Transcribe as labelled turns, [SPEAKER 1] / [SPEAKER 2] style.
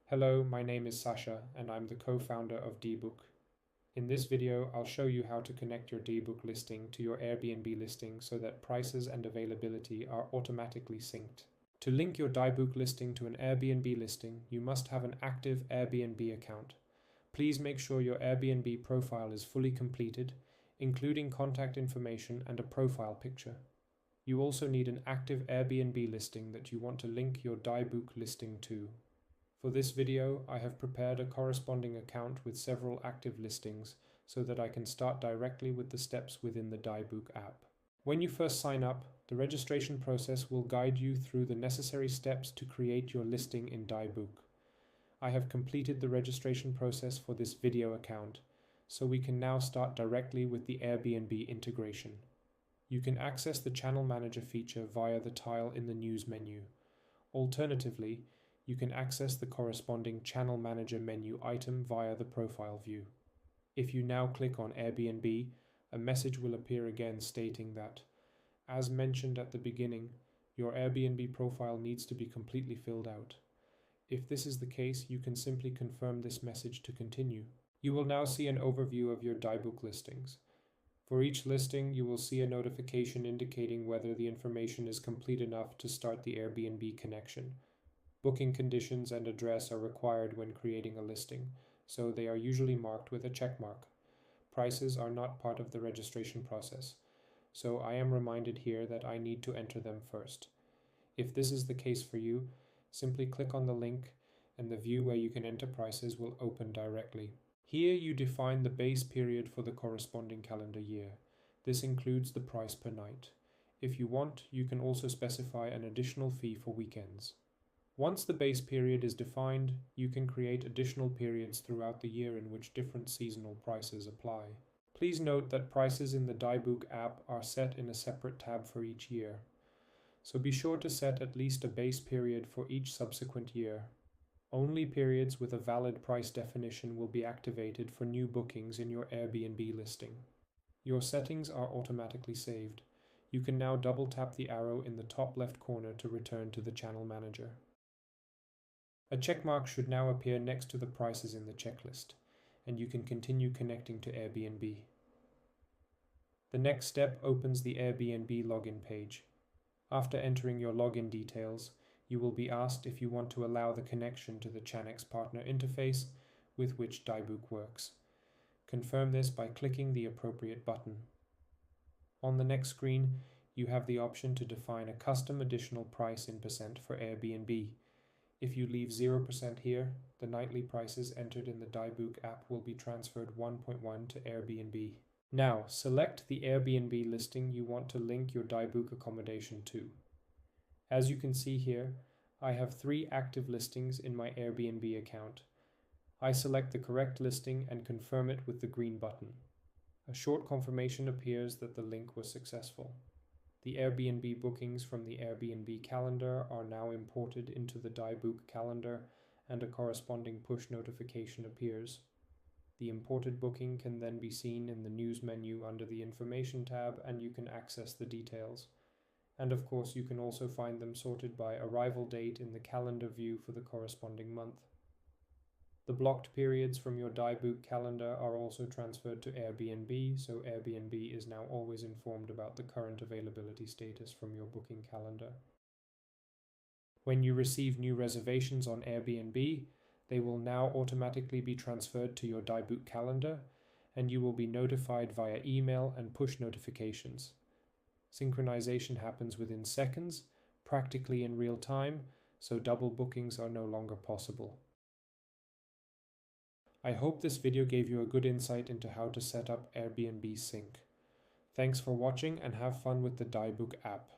[SPEAKER 1] Hello, my name is Sasha and I'm the co-founder of DiBooq. In this video, I'll show you how to connect your DiBooq listing to your Airbnb listing so that prices and availability are automatically synced. To link your DiBooq listing to an Airbnb listing, you must have an active Airbnb account. Please make sure your Airbnb profile is fully completed, including contact information and a profile picture. You also need an active Airbnb listing that you want to link your DiBooq listing to. For this video, I have prepared a corresponding account with several active listings so that I can start directly with the steps within the DiBooq app. When you first sign up, the registration process will guide you through the necessary steps to create your listing in DiBooq. I have completed the registration process for this video account, so we can now start directly with the Airbnb integration. You can access the Channel Manager feature via the tile in the News menu. Alternatively, you can access the corresponding Channel Manager menu item via the profile view. If you now click on Airbnb, a message will appear again stating that, as mentioned at the beginning, your Airbnb profile needs to be completely filled out. If this is the case, you can simply confirm this message to continue. You will now see an overview of your DiBooq listings. For each listing, you will see a notification indicating whether the information is complete enough to start the Airbnb connection. Booking conditions and address are required when creating a listing, so they are usually marked with a check mark. Prices are not part of the registration process, so I am reminded here that I need to enter them first. If this is the case for you, simply click on the link and the view where you can enter prices will open directly. Here you define the base period for the corresponding calendar year. This includes the price per night. If you want, you can also specify an additional fee for weekends. Once the base period is defined, you can create additional periods throughout the year in which different seasonal prices apply. Please note that prices in the DiBooq app are set in a separate tab for each year, so be sure to set at least a base period for each subsequent year. Only periods with a valid price definition will be activated for new bookings in your Airbnb listing. Your settings are automatically saved. You can now double tap the arrow in the top left corner to return to the Channel Manager. A checkmark should now appear next to the prices in the checklist, and you can continue connecting to Airbnb. The next step opens the Airbnb login page. After entering your login details, you will be asked if you want to allow the connection to the Chanex partner interface with which DiBooq works. Confirm this by clicking the appropriate button. On the next screen, you have the option to define a custom additional price in percent for Airbnb. If you leave 0% here, the nightly prices entered in the DiBooq app will be transferred 1.1 to Airbnb. Now, select the Airbnb listing you want to link your DiBooq accommodation to. As you can see here, I have 3 active listings in my Airbnb account. I select the correct listing and confirm it with the green button. A short confirmation appears that the link was successful. The Airbnb bookings from the Airbnb calendar are now imported into the DiBooq calendar, and a corresponding push notification appears. The imported booking can then be seen in the News menu under the Information tab, and you can access the details. And of course, you can also find them sorted by arrival date in the calendar view for the corresponding month. The blocked periods from your DiBooq calendar are also transferred to Airbnb, so Airbnb is now always informed about the current availability status from your booking calendar. When you receive new reservations on Airbnb, they will now automatically be transferred to your DiBooq calendar, and you will be notified via email and push notifications. Synchronization happens within seconds, practically in real time, so double bookings are no longer possible. I hope this video gave you a good insight into how to set up Airbnb Sync. Thanks for watching and have fun with the DiBooq app.